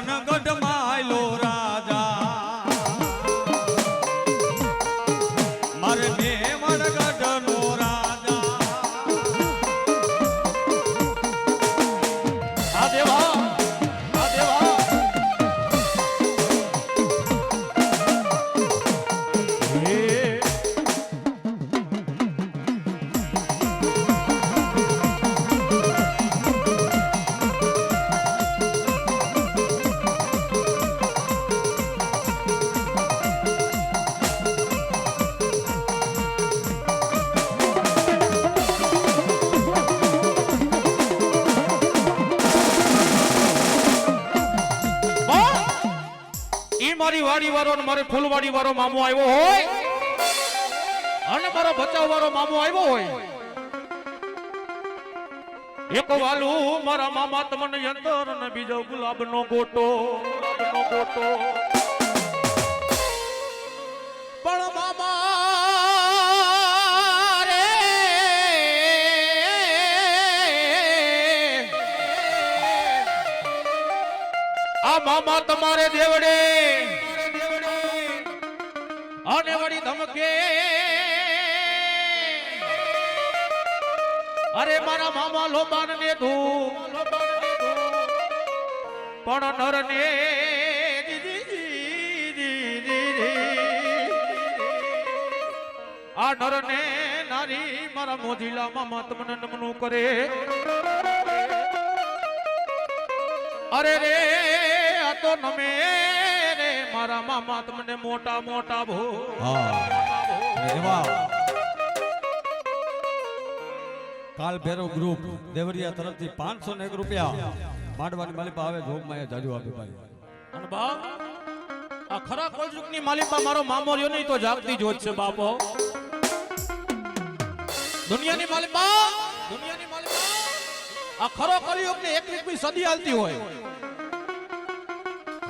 થાનગઢ માયલો રાજા મારે મેવાડગઢ નો રાજા આ દેવા મારી વાડી વાળો અને મારી ફૂલવાડી વાળો મામો આવ્યો હોય અને મારો બચાવ વાળો મામો આવ્યો હોય એક વાલું મારા મામા તમને યંતર અને બીજો ગુલાબનો ગોટો પણ મામા રે આ મામા તમારે દેવડે અને વળી ધમકે અરે મારા મામા લોબાન ને ધૂ પણ નર ને આ નર ને નારી મારા મોજીલા મામા તમને નમનું કરે અરે રે આ તો નમે રે મારા મામા તમને મોટા મોટા ભો કાલ ભેરો ગ્રુપ દેવરિયા તરફથી 501 રૂપિયા માંડવાની માલિપા આવે જોગમાં એ જાજુ આપી ભાઈ અને બાપ આ ખરા કોલજુગની માલિપા મારો મામો રહ્યો નહીં તો જાગતી જોત છે બાપો દુનિયાની માલિપા આ ખરો કલિયુગની 21મી સદી હાલતી હોય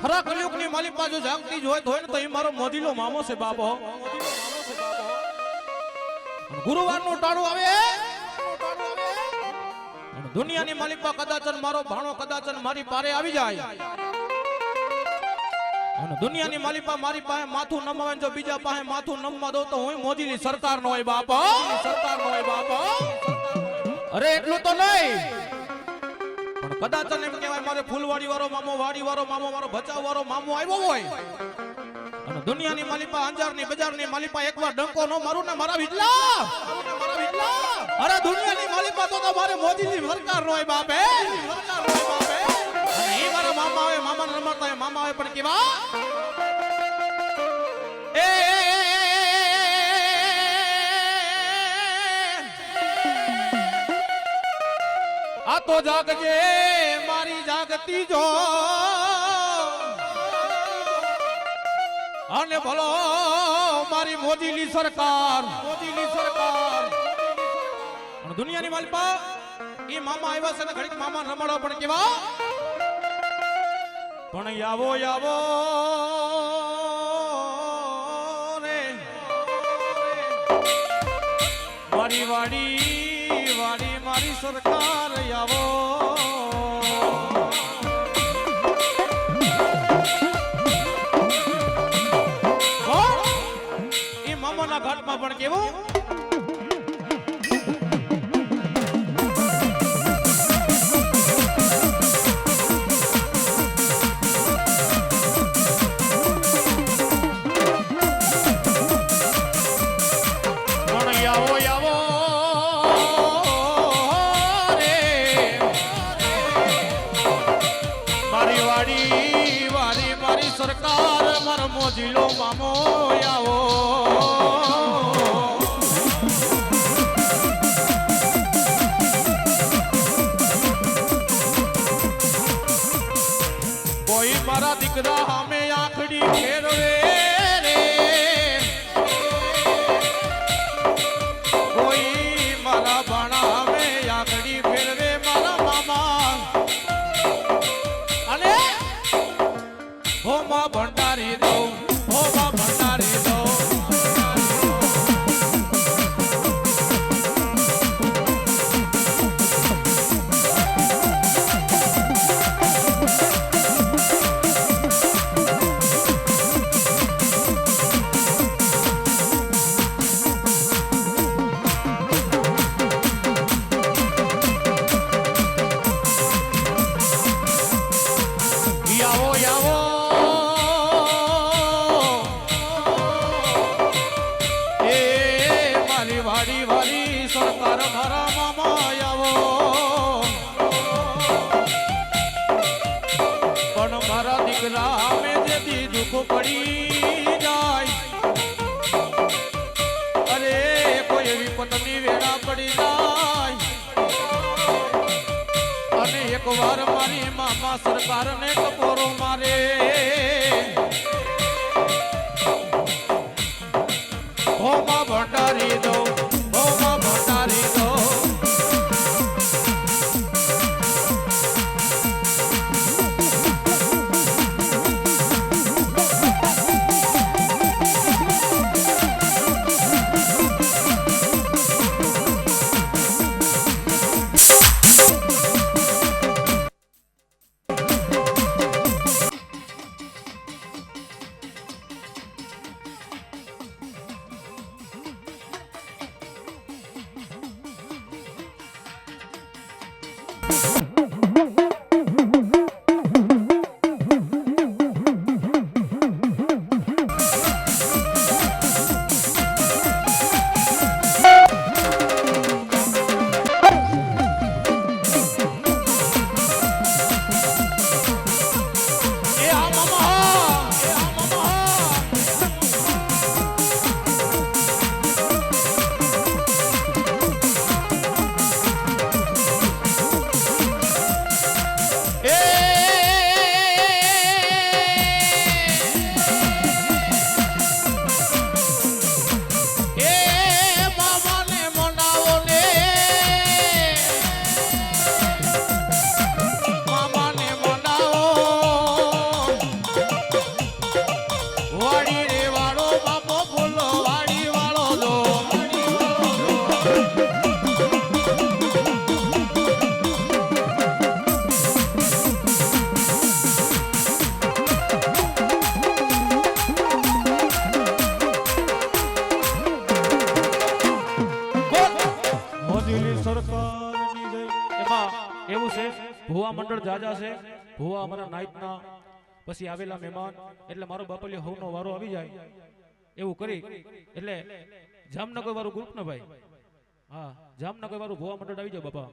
ખરા કલિયુગની માલિપા જો જાગતી જ હોય ને તો એ મારો મોદીલો મામો છે બાપો ગુરુવારનું ટાણું આવે દુનિયાની માલિપા કદાચન મારો ભાણો કદાચન મારી પારે આવી જાય અને દુનિયાની માલિપા મારી પાસે માથું નમાવે જો બીજા પાસે માથું નમવા દો તો હું મોદીની સરકાર નો હોય બાપા અરે એટલું તો નહીં પણ કદાચન એમ કહેવાય મારે ફૂલવાડી વાળો મામો વાડી વાળો મામો મારો બચાવ વાળો મામો આવ્યો હોય અને દુનિયાની માલિપા અંજારની બજારની માલિપા એકવાર ડંકો નો મારું ને મારા વિડલા અરે દુનિયાની માલિપા તો મારે મોદીની સરકાર નો હોય બાપે અને એ મારા મામા આવે મામા ને રમાડતા હોય મામા આવે પણ કેવા એ આ તો જાગજે મારી જાગતી જો અને ભલો મારી મોદીની સરકાર દુનિયાની માલિપા એ મામા આવ્યા છે ને ઘડીક મામા રમાડો પણ કેવા પણ આવો રે મારી વાડી મારી સરકાર આવો એ મામાના ઘાટમાં પણ કેવું મારી સરકાર મારો મોજીલો મામો આવો કોઈ મારા દીકરા સામે આંખડી ફેરવે રે કોઈ મારા ભાણા સામે આંખડી ફેરવે મારા મામા અને હો માં ભંડારી દઉં સામે જે દી દુઃખ પડી જાય અરે કોઈ વિપતની વેળા પડી જાય અને એકવાર મારી મામા સરકારને કપોરો મારે હોમાં ભંડારી દઉં હોમાં ભંડારી દઉં એવું છે ભુવા મંડળ જાજા છે ભુવા અમારા નાઈટના પછી આવેલા મહેમાન એટલે મારો બાપલિયો હવનો વારો આવી જાય એવું કરી એટલે જામનગર વાળું ગ્રુપ ને ભાઈ હા જામનગર વાળું ભુવા મંડળ આવી જાય બાપા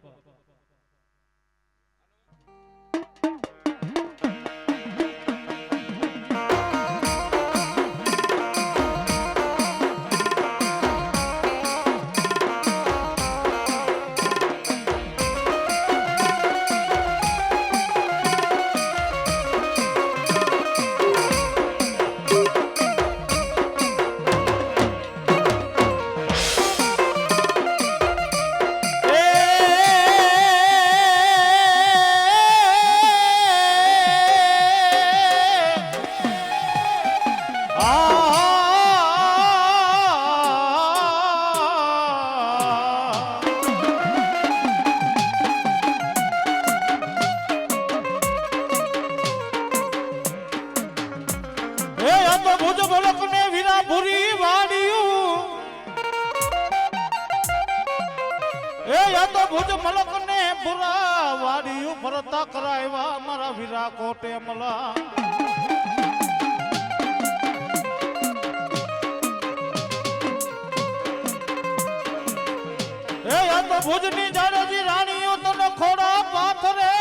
ભુજ મલક ને બુરા વાડિયું ફરતા કરાવ્યા મારા વીરા કોટે મલા એ આ તો ભુજ ની જાડજી રાણીઓ તને ખોડા પાથરે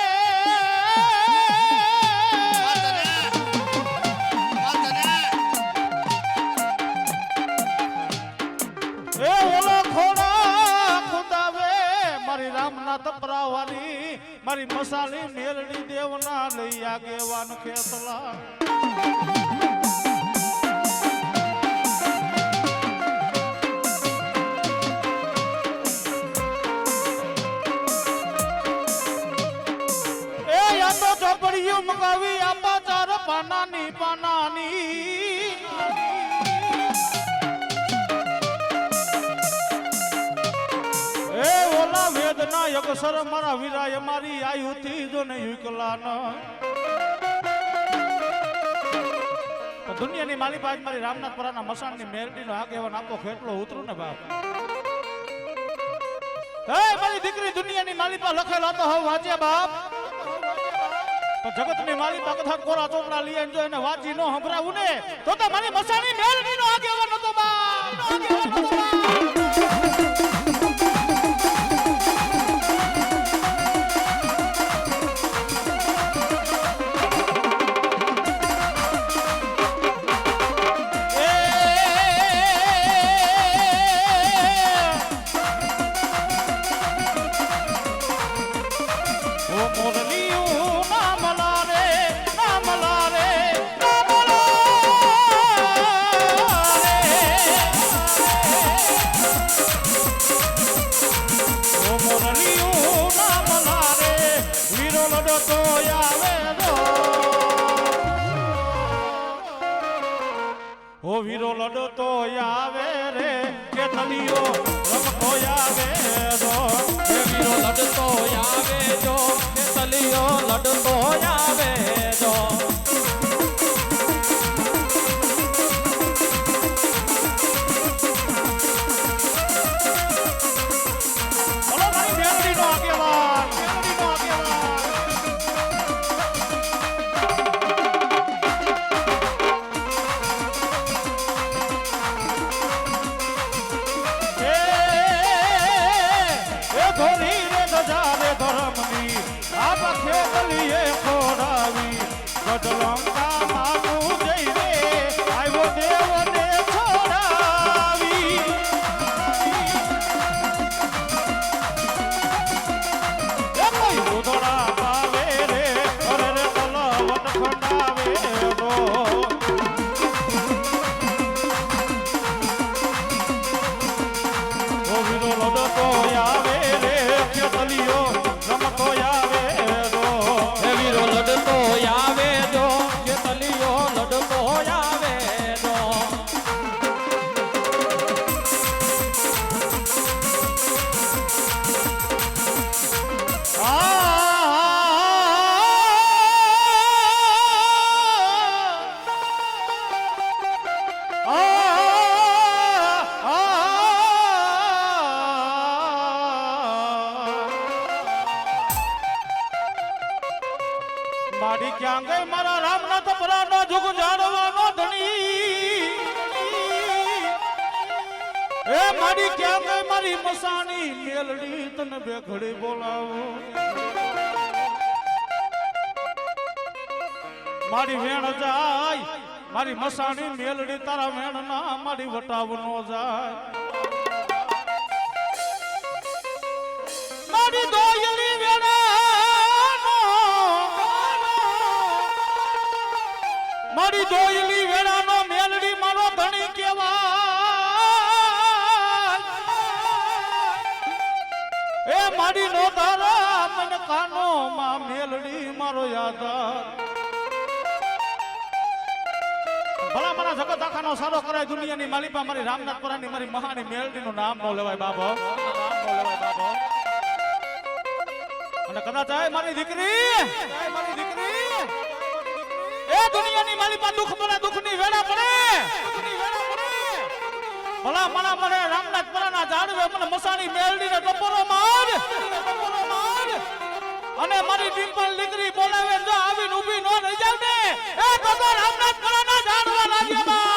એ ઓલો ખોડા ખુદાવે મારી રામનાથ પરાવારી મારી મસાલી મેલડી દેવના લઈ આગેવાન ખેતલા એ યા તો ઝોપડીયું મગાવી આપા ચાર પાનાની એ ઓલા વેદના યગસર મારા વીરાય મારી આયુથી જો ને યુકલાન દુનિયાની માલી બાજ મારી રામનાથ પરાના મસાણની મેરડીનો આગેવાન આપો ખેટલો ઉતરો ને બાપ હે મારી દીકરી દુનિયાની માલી પા લખેલો તો હવે વાંચે બાપ તો જગતની માલી પા કથા કોરા ચોપડા લઈ જો એને વાંચી નો સંભળાવું ને તો મારી મસાણી મેરડીનો આગેવાન હતો બાપ લડતો આવે રો ઓ વીરો લડતો આવે રે કે તલિયો રમતો આવે રો હે વીરો લડતો આવે જો કે તલિયો લડતો આવે જો મારી ક્યાં ગઈ મારા રામનાથ પરાનો જુગ જાણવાનો ધણી એ મારી ક્યાં ગઈ મારી મસાણી મેલડી તને બે ઘડી બોલાવો મારી વેણ જાય મારી મસાણી મેલડી તારા વેણ ના મારી વટાવ નો જાય મારી દોયલી વેણા મારી દોયલી વેળાનો મેલડી મારો ધણી કેવાય એ મારી નો તારા મન કાનો માં મેલડી મારો યાદાર ભલા મારા જગત આખાનો સારો કરાય દુનિયાની માલિપા મારી રામનાથપુરાની મારી મહાની મેલડી નું નામ નો લેવાય બાબો અને કદાચ મારી દીકરી એ દુનિયાની માલિપા દુખ પડે દુખની વેળા પડે ભલા મણા મને રામનાથપુરાના ઝાડવે મને મસાણી મેલડીને ટપોરો માર અને મારી ડિમ્પલ દીકરી બોલાવે જો આવીને ઊભી નો રહી જાવ ને એ તો રામનાથપુરાના ઝાડવા રાજ્યમાં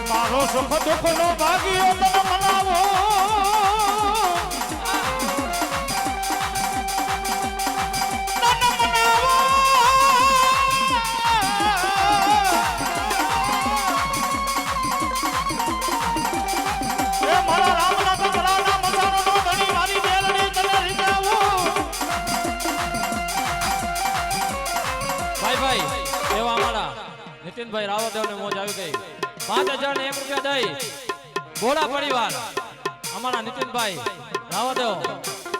મારો સુખ દુઃખ નો ભાગ્યો તને મનાવો નીતિનભાઈ રાવદેવ ને મોજ આવી ગઈ 5000 ને 1 રૂપિયા દઈ બોડા પરિવાર અમારા નીતિનભાઈ રાવદેવ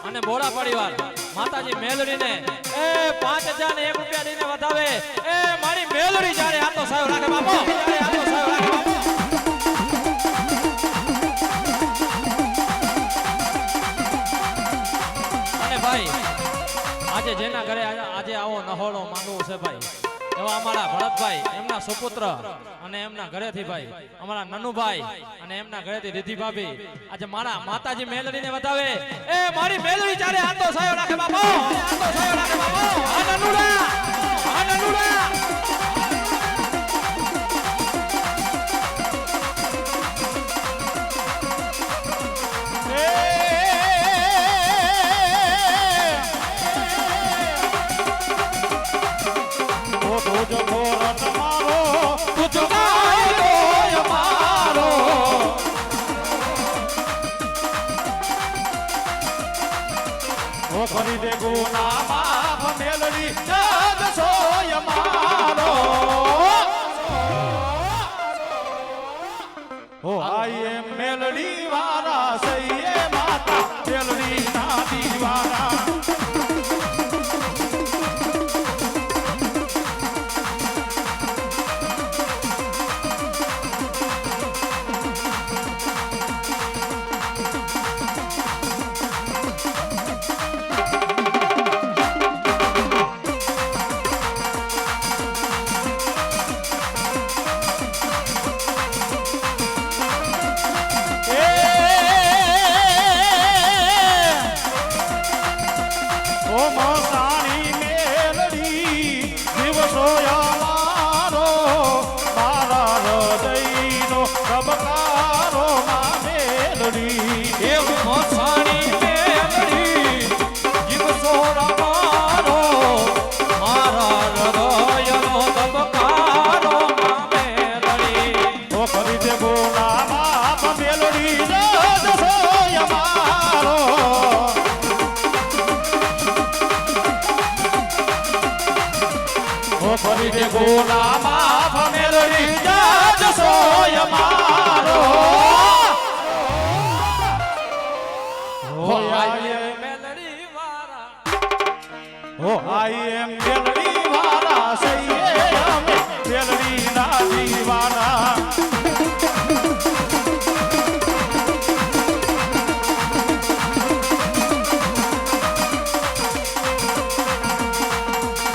અને બોડા પરિવાર માતાજી મેલડી ને એ 5000 ને 1 રૂપિયા દઈને વધાવે એ મારી મેલડી જ્યારે હાથો સાહેબ રાખે બાપો જ્યારે હાથો સાહેબ રાખે બાપો અને ભાઈ આજે જેના ઘરે આજે આવો નહોળો માંગવો છે ભાઈ એવા અમારા ભરતભાઈ એમના સુપુત્ર અને એમના ઘરેથી ભાઈ અમારા નનુભાઈ અને એમના ઘરેથી રીધિ ભાભી આજે મારા માતાજી મેલડીને વધાવે એ મારી મેલડી ચારે આંતો સાયો રાખે બાપો આંતો સાયો રાખે બાપો આ નનુડા આ નનુડા કરી દે ગુના માફ મેલડી જગ સોય મારો હો આયે મેલડી વારા સૈયે માતા મેલડી ના દીવારા ગોલા માફ મેલડી જગ સોય મારો હો આયે મેલડી વારા હો આયે મેલડી વારા સૈયે અમે મેલડી ના દીવાના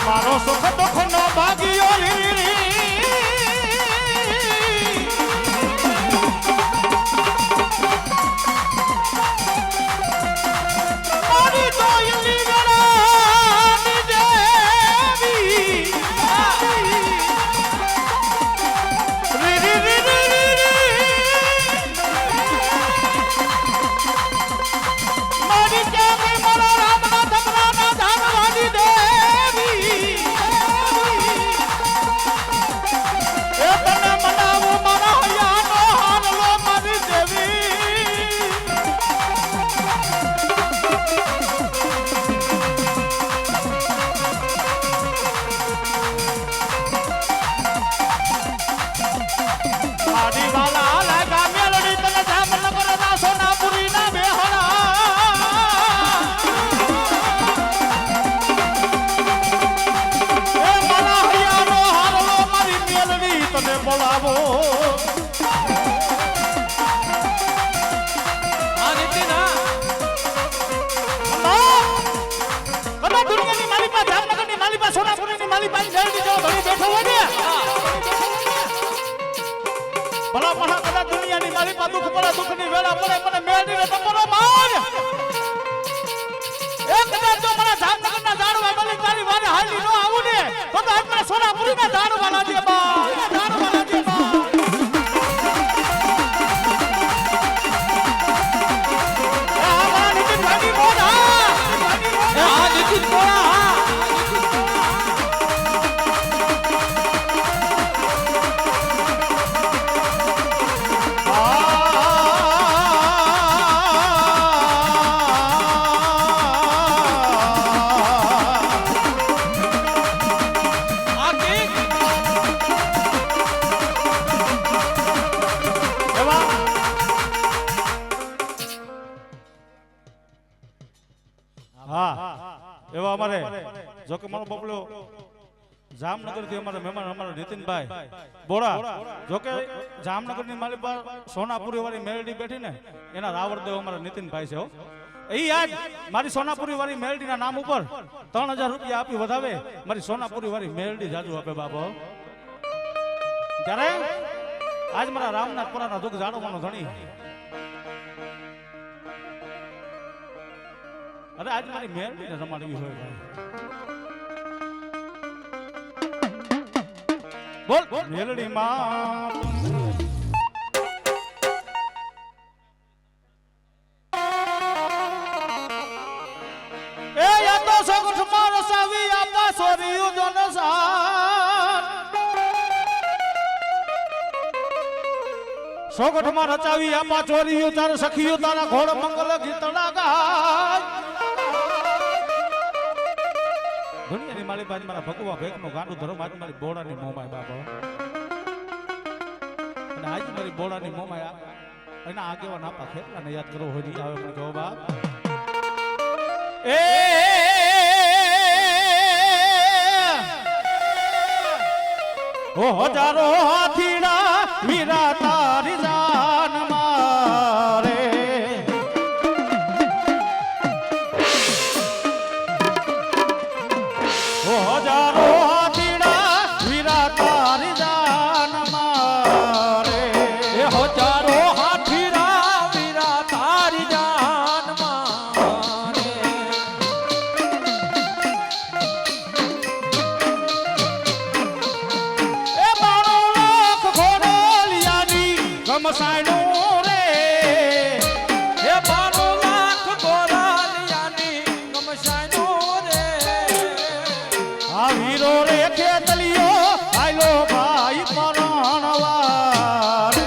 મારો સુખ દુઃખ નો ભાગ્યો મારી દોયલી ગણાની દેવી રી રી રી રી મારી કેવી મારા રામના ધમરાના ધાનવાની દેવી એ તને મનાવો મારા હૈયાનો હારલો મારી દેવી મારી વાલા લાગા મેલડી તને જામનગર ના સોનાપુરી ના બેહણા એ મારા હૈયાનો હારલો મારી મેલડી તને બોલાવો આ નીતિના કદા દુનિયાની માલિકા જામનગરની માલિકા સોનાપુરીની માલિકા મેલડી જો ઘડી બેઠો હોય ને ભલા ભલા કદા દુનિયાની માલિકા દુઃખ પડે દુઃખની વેળા પડે મને મેલડી ને તમારો માન એક કદાચ જો મને જામનગરના જાણવા માલિક તારી વારે હાલી ન આવું ને તો આપણે સોનાપુરીના જાણવા લાગીએ બા જાણવા લાગીએ બા આ મારા નીતિન ભાઈ મોઢા આ નીતિન કોળા એવા અમારે જો કે મારો બબલો જામનગર થી અમારા મહેમાન અમારા નીતિનભાઈ બોરા જો કે જામનગર ની માલિકા સોનાપુરી વાળી મેલડી બેઠી ને એના રાવળદેવ અમારા નીતિનભાઈ છે હો એ આજ મારી સોનાપુરી વાળી મેલડીના નામ ઉપર 3000 રૂપિયા આપી વધાવે મારી સોનાપુરી વાળી મેલડી જાજુ આપે બાપો ત્યારે આજ મારા રામનાથપુરાના દુઃખ જાણવાનો ધણી અરે આજ મારી મેલડીને રમાડવી હોય ભાઈ બોલ મેલડી માં સોગઠમાં રચાવી આપા ચોરીયું તાર સખીયું તારા ઘોડ મંગલ ગીતડા ગાય દુનિયાની મારી બાજ મારા ભગવા ભેગનો ગાંડું ધર્મ આજ મારી બોડાની મોમાય બાપા અને આજ મારી બોડાની મોમાય એના આગેવાન આપા ખેતલાને યાદ કરો હોજી આવે મને કહો બાપ એ ઓ હજારો હાથીડા વીરા તારી જાન મારે ઓ હજારો હાથીડા વીરા તારી જાન મારે એ હજારો હાથીડા વીરા તારી જાન મારે મસાયનો રે એ 12 લાખ ગોરાલિયાની ગમસાયનો રે આ વીરો રે ખેતલિયો આયલો ભાઈ પરણવા રે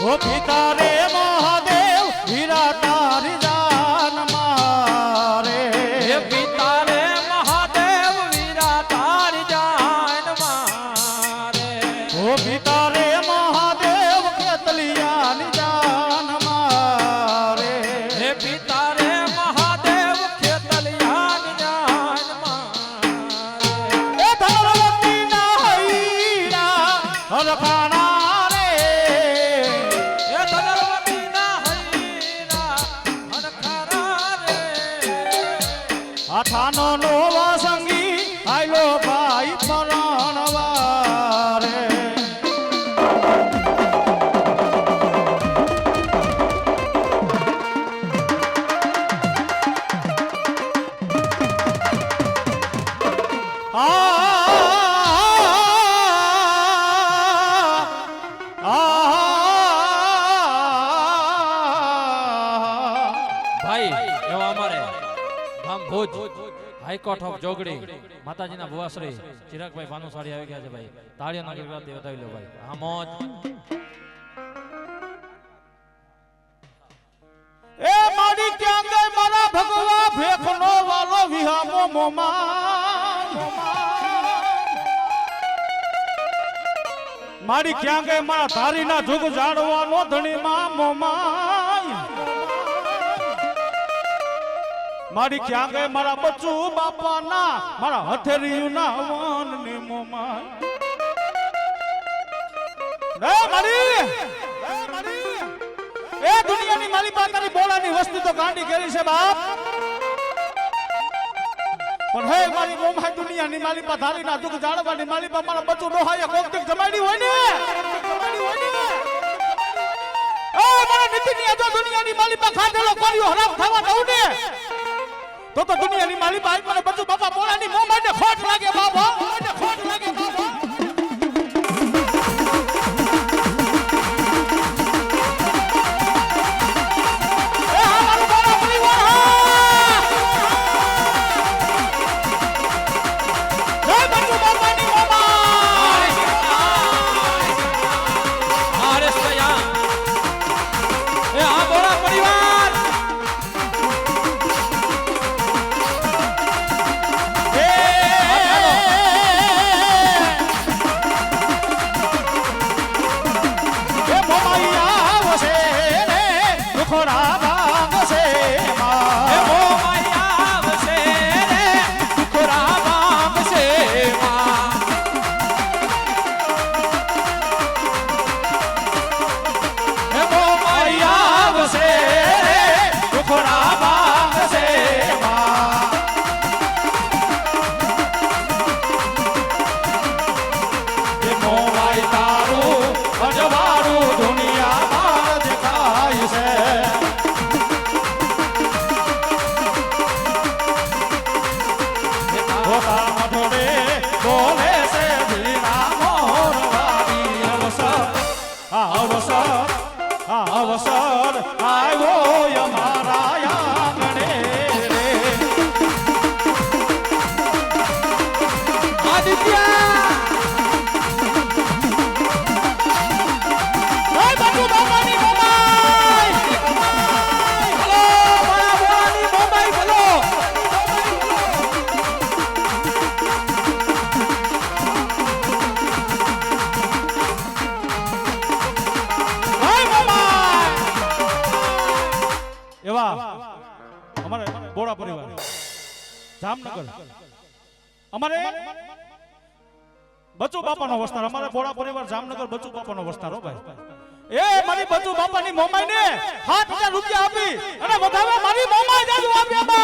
ઓ પિતા રે મહાદેવ વીરા તારી જાન મારે એ પિતા રે મહાદેવ વીરા તારી જાન મારે ઓ પિતા રે મહાદેવ કેતલિયાની જાન મારે એ પિતા રે મહાદેવ ખેતલિયાની જાન મારે એ ધરવતી ના હૈરા હરખાણા આઠાનો નોવા સંગી આયલો ભાઈ પરણવા રે ભાઈ એવા અમારે ગામ ભુજ હાઈકોર્ટ ઓફ જોગડી માતાજીના ભુવાશ્રી ચિરાગભાઈ ભાનુશાળી આવી ગયા છે ભાઈ તાળીઓના ગગડાથી વધાવી લો ભાઈ હા મોજ એ મારી ક્યાં ગઈ મારા ભગવા ભેખનો વાલો વિહામો મોમા મારી ક્યાં ગઈ મારા ધારીના જુગ જાડવાનો ધણીમાં મોમા મારી ક્યાં ગઈ મારા બચ્ચુ બાપાના મારા હથેરીયુના વનની મોમા રે મારી એ દુનિયાની મારી પાતાની બોલાની વસ્તી તો ગાંડી કરી છે બાપ પણ હે મારી મોમા દુનિયાની મારી પા ધારીના દુઃખ જાળવાની મારી પા મારા બચ્ચુ ડોહાએ કોકતીક જમાડી હોય ને એ મારા નીતિની આ દુનિયાની મારી પા ખાધેલો કર્યો હરામ થવા દઉં ને તો દુનિયાની મારી પા મને બચ્ચુ બાપા બોલાની મોમાને ખોટ લાગે બાબા મને ખોટ લાગે બાબા પરિવાર બોરા પરિવાર જામનગર અમારે બચુ બાપાનો વિસ્તાર અમારે બોરા પરિવાર જામનગર બચુ બાપાનો વિસ્તાર હો ભાઈ એ મારી બચુ બાપાની મોમાઈ ને 7000 રૂપિયા આપી અને વધારે મારી મોમાઈ જાજુ આપ્યા બા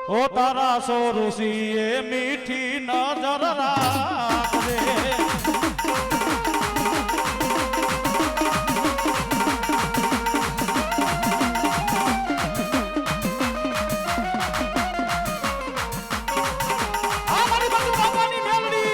ओ तारा सो रुसिए मीठी नजर राखदे हमारी बचू बापानी मेलडी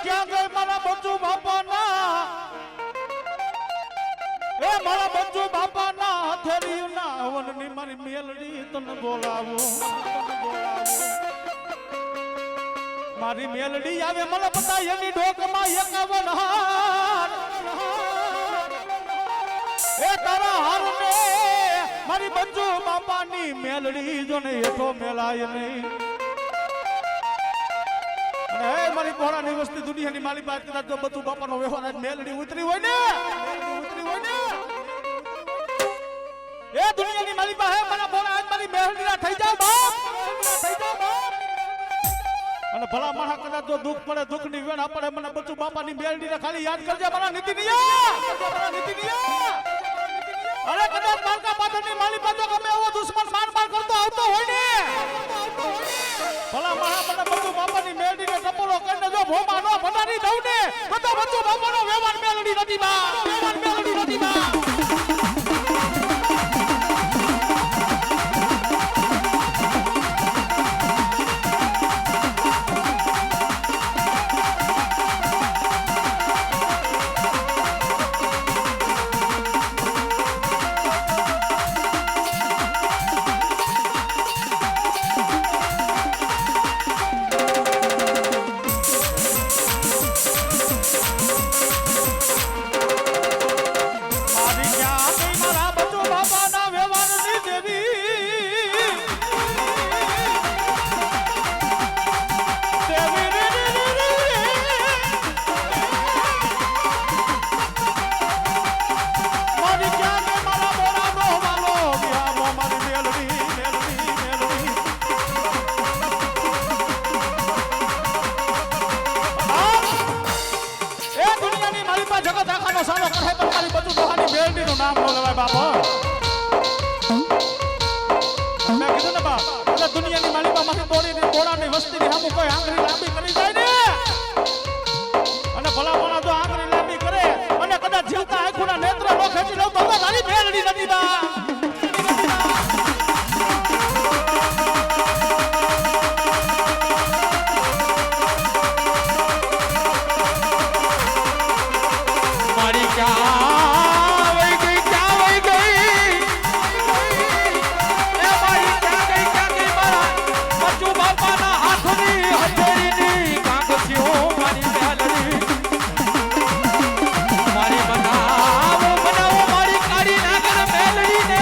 क्या गए मारा बच्चू बापा ना ए मारा बच्चू बापा ना हथेरी ना वननी मारी मेलडी तने बोलावो मारी मेलडी आवे मला पता एनी डोक मा 51 हार ए तारा हार ने मारी बच्चू बापा नी मेलडी जोने एठो मेलाय नहीं ए मारी પોળાની વસ્તી દુનિયાની માલી વાત કદાચ જો બચુ બાપાનો વ્યવહાર આજ મેલડી ઉતરી હોય ને એ દુનિયાની માલી પાસે મારા પોળા આજ મારી મેલડીના થઈ જાવ બાપ અને ભલા મારા કદાચ જો દુઃખ પડે દુઃખની વેણા પડે મને બચુ બાપાની મેલડીને ખાલી યાદ કરજે મારા નીતિનિયા અરે કદાચ મારકા પાછળની માલી પાસે ગમે એવો દુશ્મન માર કરતો આવતો હોય ને ભલા મારા મને બચુ બાપાની મેલડીને ટપોરો કરીને જો ભોમા નો ભટાડી દઉં ને તો બચુ બાપાનો વ્યવહાર મેલડી નથી બા જગત આખાનો સારો કરે પણ મારી બચુ દોહાની મેલડીનું નામ ન લેવાય બાપા મેં કીધું ને બાપ એટલે દુનિયાની માલિકા માંથી દોડીને બોળાની વસ્તીની સામે કોઈ આંગળી લાંબી કરી જાય ને અને ભલા માણસ જો આંગળી લાંબી કરે અને કદાચ જીવતા આંખોના નેત્ર નો ખેંચી લઉં તો મારી મેલડી નથી બા મારી બનાવો મારી કાળી નાગર મેલડી ને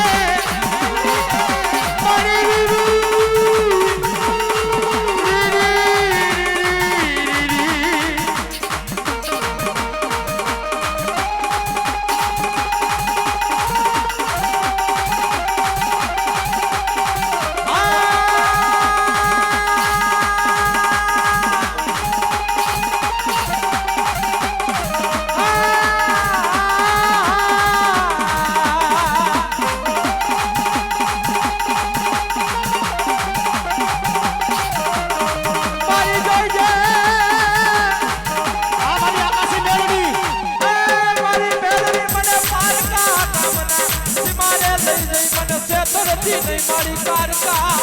કારકા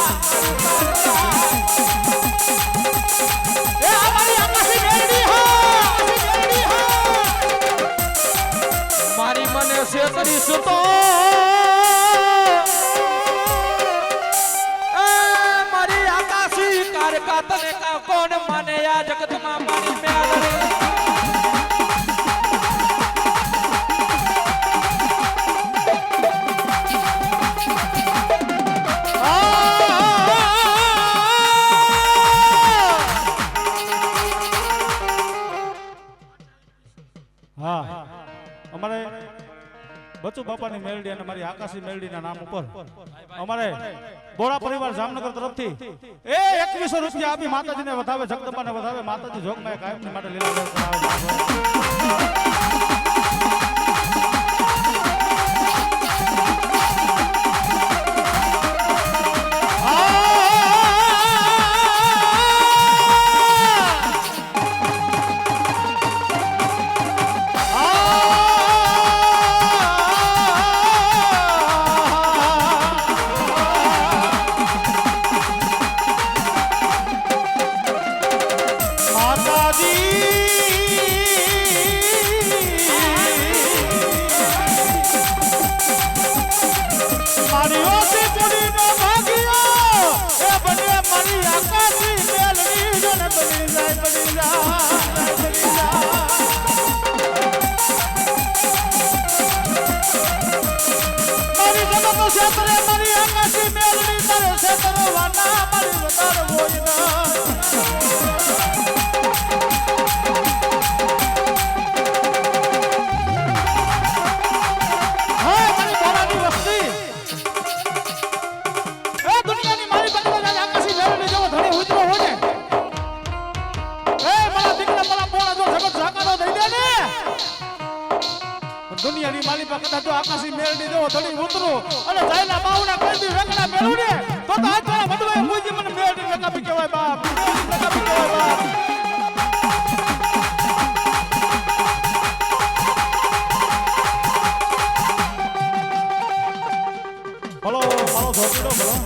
એ અમારી આકાશી મેલડી હો મારી મને શેતરી સુતો એ મારી આકાશી કારકા તને કા કોણ માને આ જગતમાં મારી મેલડી હા અમારે બચુ બાપાની મેલડી અને મારી આકાશી મેલડીના નામ ઉપર અમારે બોડા પરિવાર જામનગર તરફથી એ 2100 રૂપિયા આપી માતાજીને વધાવે જગદંબાને વધાવે માતાજી જોગમાં કાયમની માટે લીલા લહેર દુનિયાની માલિકા કદાચ જો આકાશી મેળડી દેવો થોડી ઉતરો અને જાયના બાવડા કરી દી વેકડા મેળવડે તો આજ થોડા બધું મુજી મને મેળડી લગાવી કહેવાય બાપ લગાવી કહેવાય બાપ બોલો મારો ધોતીડો બોલો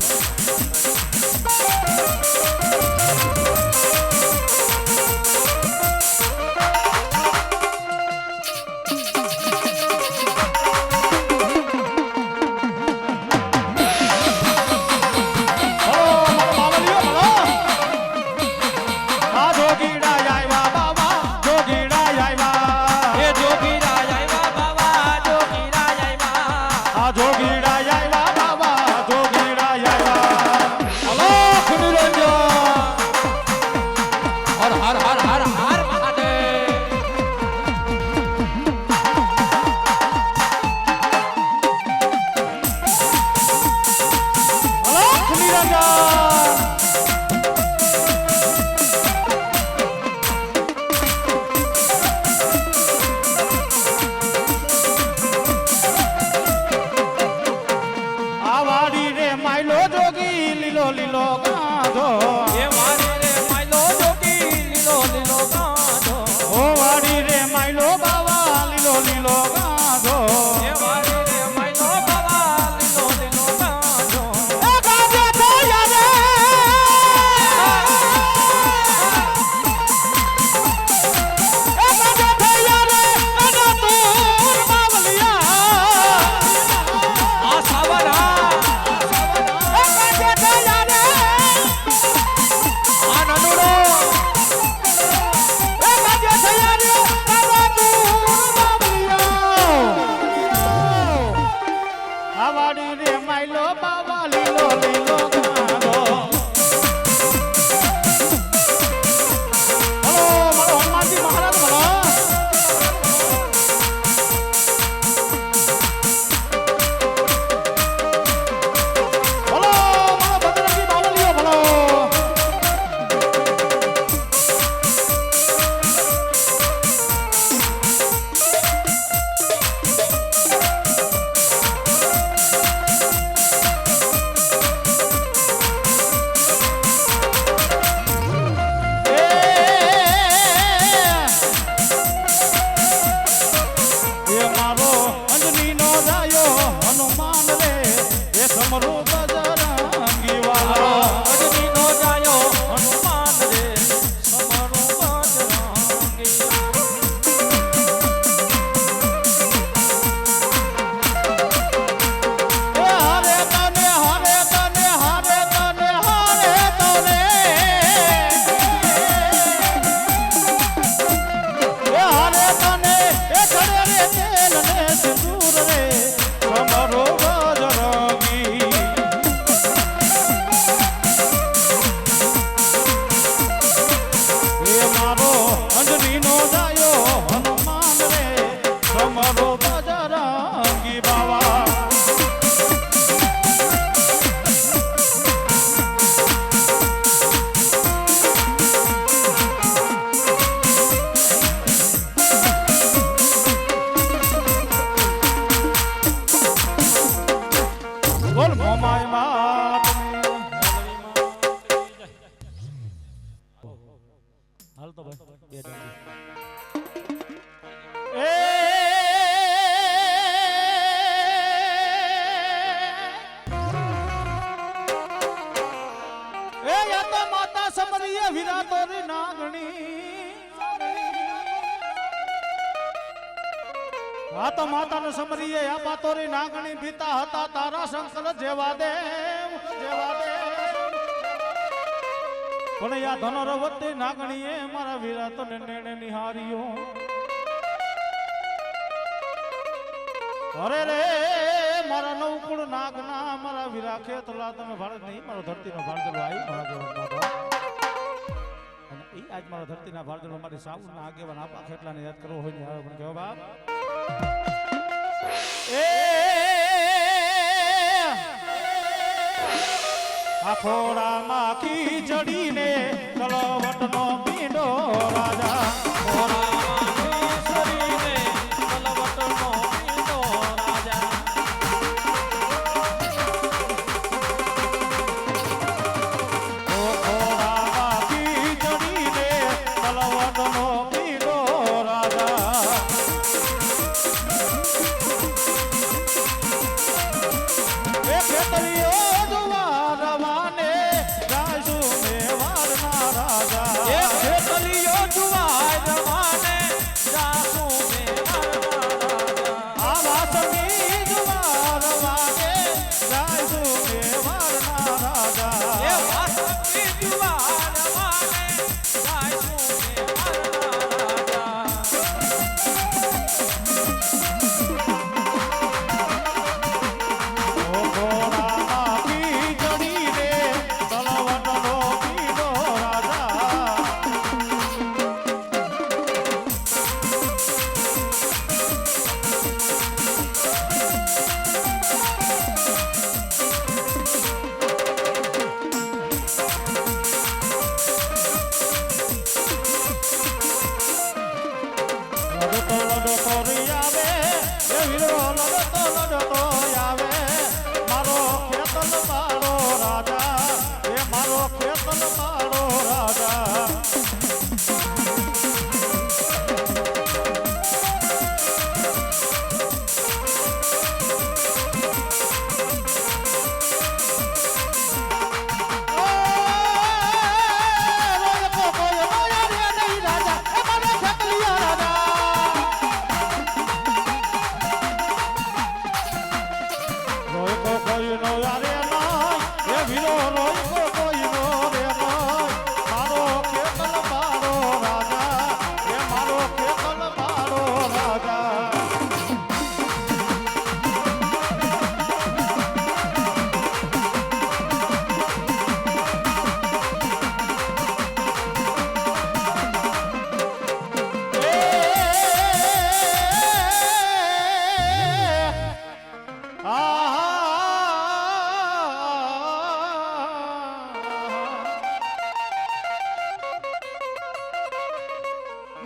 લીલો ગાધો એ મારી રે માયલો જોગી લીલો હાલ તો ભાઈ બે ડંડી. એ યા તો માતા સમરીએ વિરાતો રી નાગણી. આ તો માતાને સમરીએ આ પાતોરી નાગણી પિતા હતા તારા શંકર જેવા દેવ જેવા દેવ. પણ યા ધનરવતી નાગણીએ મારા વિરાતને નેણે નિહાર્યો. અરે રે મારા નવકુળ નાગના મારા વિરા ખેતલા તમે ભારત નહીં મારો ધરતીનો ભારતલો આવી મારા દેવન બાબા. અને એ આજ મારા ધરતીના ભારતલો મારી સાઉના આગેવાન આપા ખેતલાને યાદ કરવો હોય ને આવે પણ કેવો બાપ. આખોડા માખી જડીને તલવટનો પીંડો રાજા.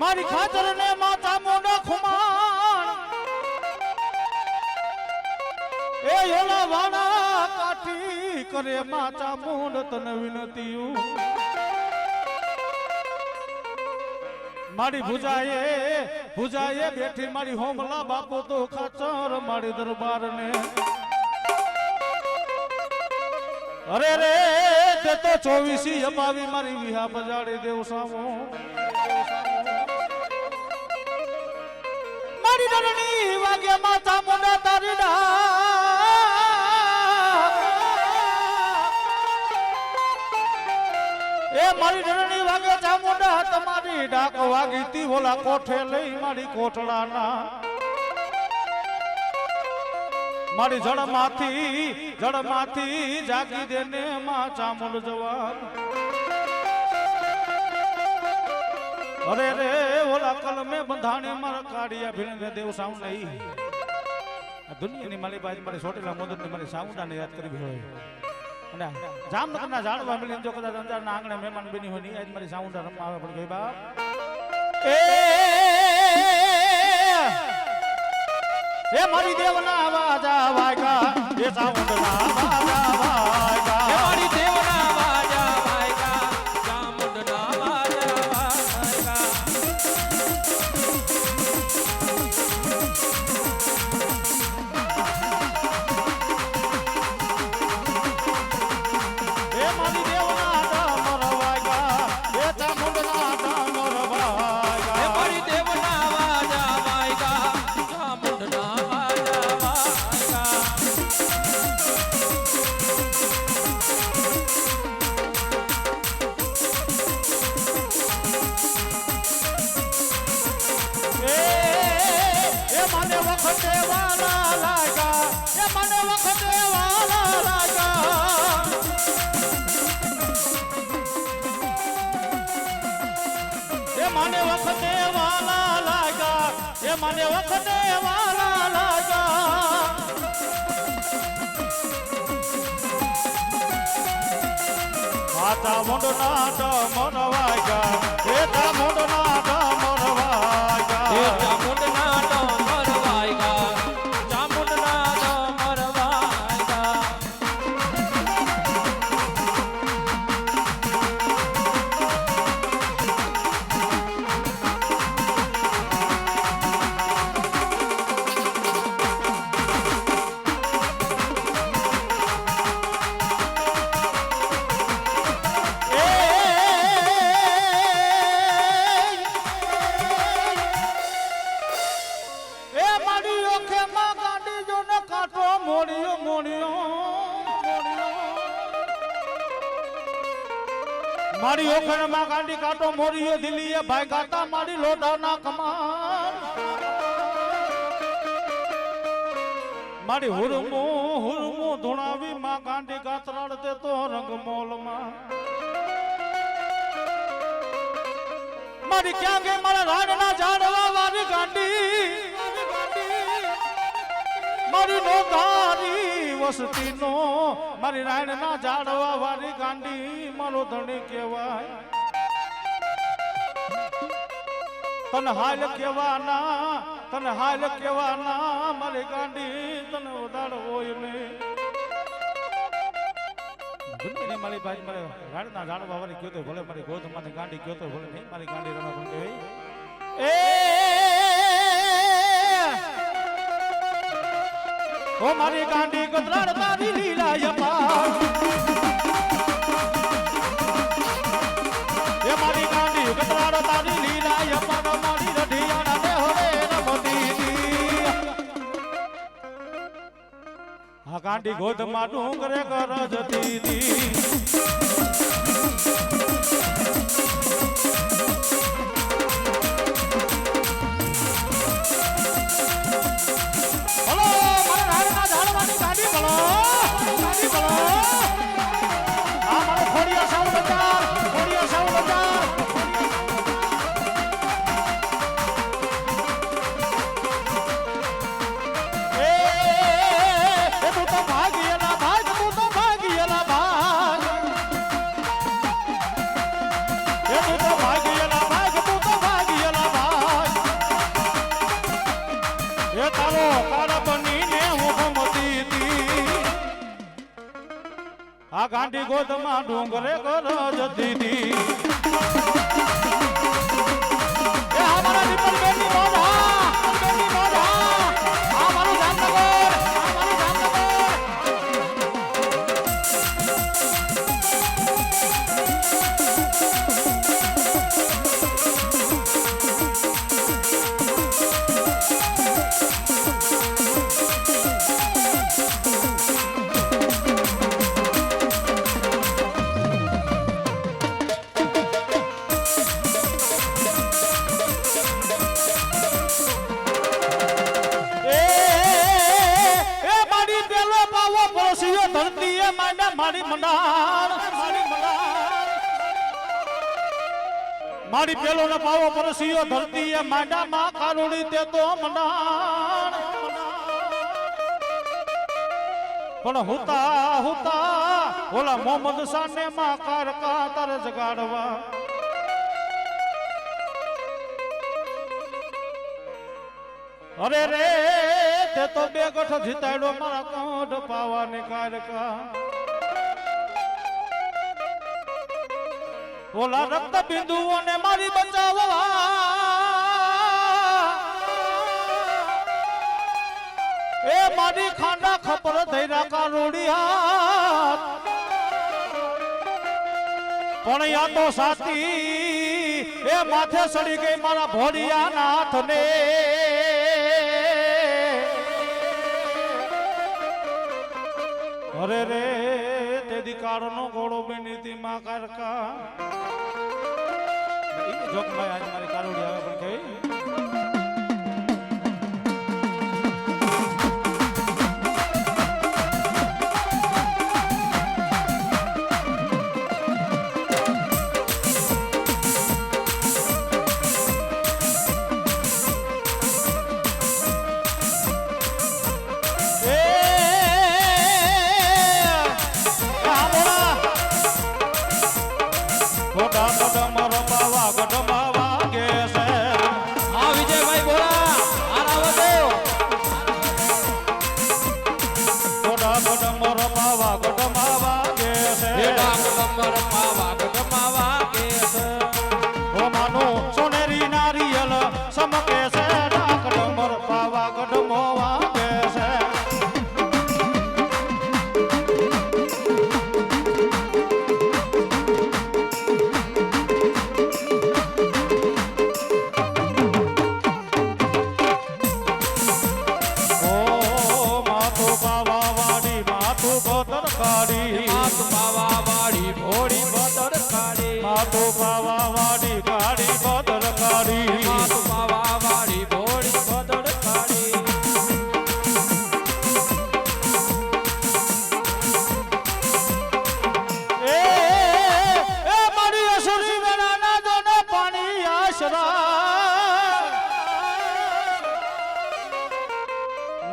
મારી ખાતર ને માતા મોઢા ખુમાણ એ યોલા વાણા કાઠી કરે માતા મોઢ તને વિનતીયું. મારી ભુજાએ બેઠી મારી હોમલા બાપો તો ખાચર મારી દરબાર ને. અરે રે તે તો 24 અપાવી મારી વિહા બજાડી દેવ સામો. મારી રણની વાગે માતા મોઢા તારી એ મારી રણની વાગે ચામુંડા તમારી ડાક વાગી તી ઓલા કોઠે લઈ મારી કોટડાના. મારી જડમાંથી જાગી દેને માં ચામુંડ જવાન. અરે રે ઓલા કલમે બંધાણે મારા કાઢિયા ભીણ દેવ સાઉન્ડ નહીં. દુનિયાની મારી બાજુ મારી સોટેલા મોદરની મારી સાઉન્ડાને યાદ કરવી હોય અને જામનગરના ઝાડવા મિલીને જો કદાચ અંજારના આંગણે મહેમાન બની હોય ને આજ મારી સાઉન્ડા રમવા આવે પણ ગઈ બાપ. એ મારી દેવના વાજા વાગ્યા એ સાઉન્ડના વાજા વાગ્યા. મારી દેવના વાજા વાગ્યા ચામુંડના વાજા વાગ્યા. મને વખતે વાલા લાગ્યા એ મને વખતે વાલા લાગ્યા માતા મોઢના ડમર વાગ્યા એ તા મોઢના ડમર વાગ્યા એ ચામુંડના ડમર વાગ્યા ચામુંડના ડમર વાગ્યા મારી ઓખણ માં ગાંડી કાંટો મોરીયો દિલીએ ભાઈ ગાતા મારી લોઢાના કમાન મારી હુરમો ધુણાવી માં ગાંડી ગાતરાડ દે તો રંગ મોલમાં મારી ક્યાં ગઈ મારા રાડના ઝાડવા વાળી ગાંડી મારી નોંધારી વસતી નો મારી રાયણના ઝાડવા વાળી ગાંડી મારો ધણી કહેવાય તને હાલ કેવાના મારી ગાંડી તને વધારે હોય ને દુનિયાની મારી ભાઈ મારે રાયણના ઝાડવા વાળી કયો તો ભલે મારી ગોદ મારી ગાંડી કયો તો ભલે નહીં મારી ગાંડી રમા કહેવાય ઓ મારી ગાંડી ગદરાડ તારી લીલા યપાર એ મારી ગાંડી ગદરાડ તારી લીલા યપાર મારી રઢિયાના ને હોરે રમતી આ ગાંડી ગોદમાં ડુંગરે ગરજતી દી આ ગાંડી ગોદમાં ડુંગરે ગરજતી દી એ અમારા દીપલ બેની મોઢા આ મારું જામનગર મારી પેલો ને પાવો પરસીયો ધરતી એ માંડા માં કારુડી તે તો મંડાણ પણ હુતા ઓલા મોહમ્મદ સાને માં કારકા તારે જગાડવા અરે રે તે તો બે ગઠ જીતાડ્યો મારા કોઢ પાવાની કારકા ઓલા રક્ત બિંદુઓને મારી બચાવવા એ મારી ખાંડા ખપર ધૈરા કારોડી હાથ પણ યા તો સાથી એ માથે સડી ગઈ મારા ભોળિયા નાથ ને અરે રે તે દિકાળનો ઘોડો બેની માં કારકા જોકભાઈ આજ મારી કારોડી આવે પણ કઈ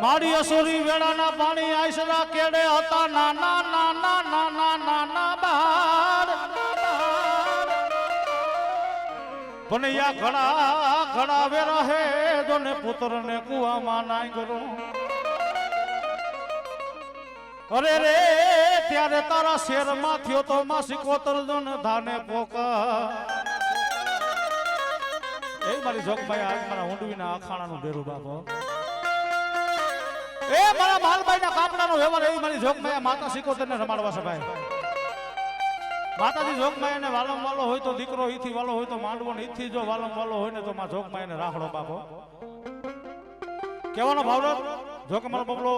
મારી અસુરી વેળાના પાણી આઈસરા કેડે હતા નાના નાના નાના નાના બાર પણ યા ઘણા ઘણા વેરા હે જોને પુત્રને કુવામાં નાઈ કરું અરે રે ત્યારે તારા શેરમાં થયો તો માં સિકોતર જોન ધાને પોકા એ મારી જોગભાઈ આજ મારા ઊંડવીના અખાણાનું ડેરું બાપો એ મારા માલભાઈના કાપડાનો વ્યવહાર એવી મારી જોગભાઈ માતા સિકોતરને રમાડવા છે ભાઈ માતાજી જોગમાયાને વાલમ વાલો હોય તો દીકરો ઈથી વાલો હોય તો માંડવો ને ઈથી જો વાલમ વાલો હોય ને તો માં જોગમાયાને રાખડો બાપો કેવાનો ભાવરત જો કે મારો બબલો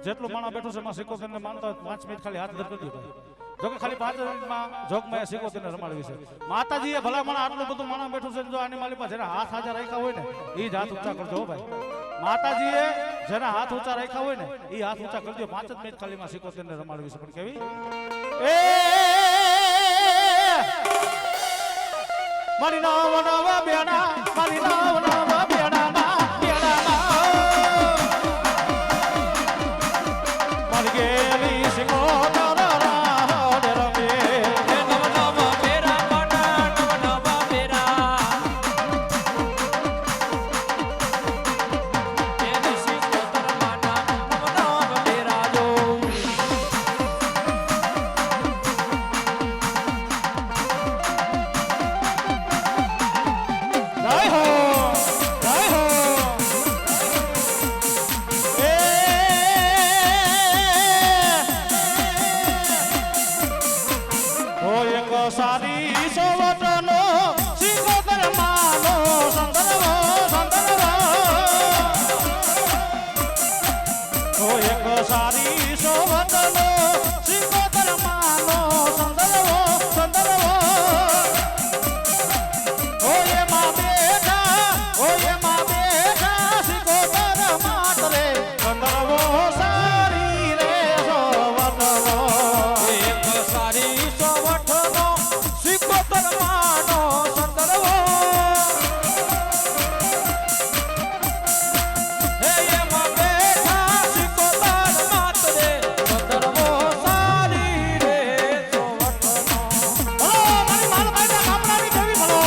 જેટલો માણા બેઠો છે માં સિકોતરને માનતા 5 મિનિટ ખાલી હાથ ધર કરી ભાઈ જો કે ખાલી 5 મિનિટમાં જોગમાયા સિકોતરને રમાડવી છે માતાજીએ ભલા માણા આટલું બધું માણા બેઠું છે જો આની માલી પાસે જેના હાથ હાજર રાખ્યા હોય ને એ જ હાથ ઊંચા કરજો ભાઈ માતાજીએ જેના હાથ ઊંચા રાખ્યા હોય ને એ હાથ ઊંચા કરજો 5 જ મિનિટ ખાલી માં સિકોતરને રમાડવી છે પણ કેવી એ મારી નાવ નાવા બેડા મારી નાવ નાવા બેડા ના બેડા ના મારી ગેલી સિકોતર રાડ રમે નવ નવ બેરા પાના નવ નવ બેરા એ સિકોતર માના નવ નવ બેરા જો જય હો જય હો એ ઓ એક સારી સોવટનો સિકોતર માનો સંદર્ભ ઓ એક સારી સોવટનો સિકોતર માનો સંદર્ભ ઓય માં બેઠા સિકોતર માતરે સંદર્ભો સારી રે સોવટનો એક સારી સોવઠનો સિકોતર માનો સંદર્ભો હે એમાં બેઠા સિકોતર માતરે સંદર્ભો સારી રે સોવઠનો ભલો મારી માલભાઈના ગામડાની દેવી ભલો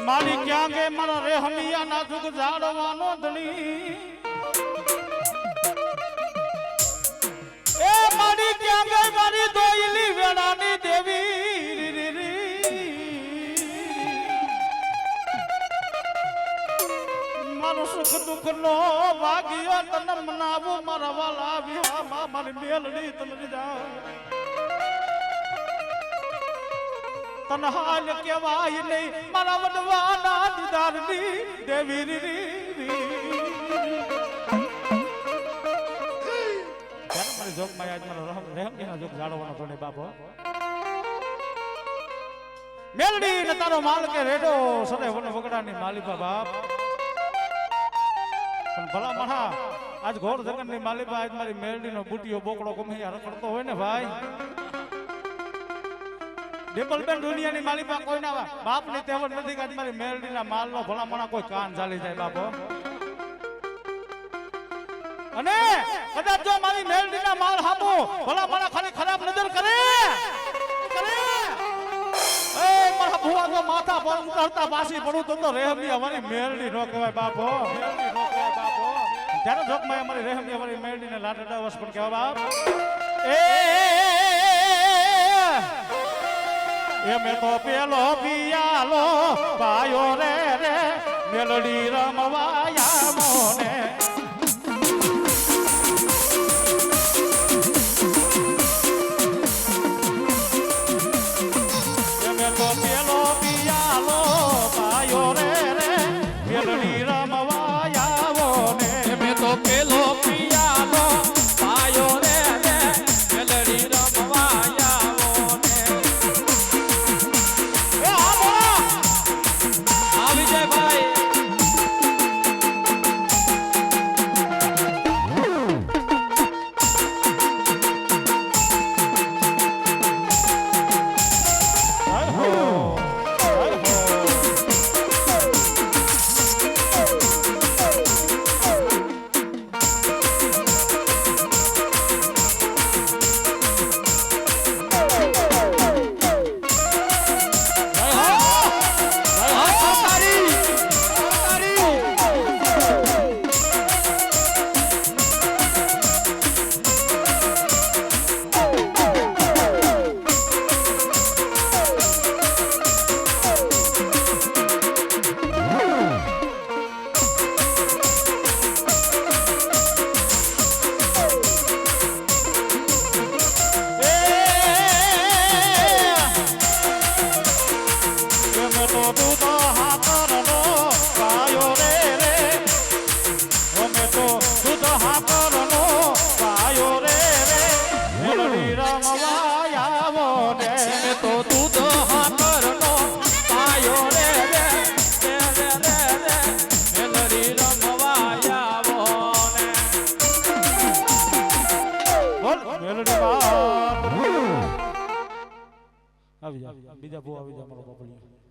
મારી ક્યાં ગે મારા રેહમિયા નાજુક ઝાડવાનો ધણી એ મારી ક્યાં ગે મારી દોયલી વેડાની દેવી મારો સુખ દુઃખ નો ભાગ્ય તને મનાવું મારા વાલા વિવાહ મારી મેલડી તને જાઓ તને હાલ કેવાય નહીં મારા વડવાના દીદારની દેવી મારી જોગ માં આજ મારો રહેમજીના જોગ જાળવવાનો થોડે બાપો મેલડી ને તારો માલ કે રેડો સદે વન વગડાની માલિકા બાપ પણ ભલા મહા આજ ઘોર જગનની માલિકા આજ મારી મેલડીનો બુટીઓ બોકડો ગમે રખડતો હોય ને ભાઈ ડિમ્પલબેન દુનિયાની માલિકા કોઈ ના બાપ ની તેવડ નથી કે મારી મેલડીના માલનો ભલામણા કોઈ કાન ચાલી જાય બાપો અને કદાચ જો મારી મેલડીના માલ હાપો ભલામણા ખાલી ખરાબ નજર કરે એ મારા ભુવા તો માથા પર ઉતરતા પાછી પડું તો રહેમી અમારી મેલડી નો કહેવાય બાપો ત્યારે જોકમાં અમારી રહેમી અમારી મેલડીને લાડડા વસ પણ કહેવાય બાપ એ મેં તો પેલો પિયાલો પાયો રે મેલડી રમવાયા મોને મેં તો પેલો પિયાલો પાયો રે મેલડી રમવાયા મોને મેં તો પેલો પિયાનો પાયો તો તું તો હાકરનો પાયો રે રે રે રે રે રે મેલડી રમવા આવો ને બોલ મેલડી બાપ આવી જા બીજા બહુ આવી જા મારો બાપલિયો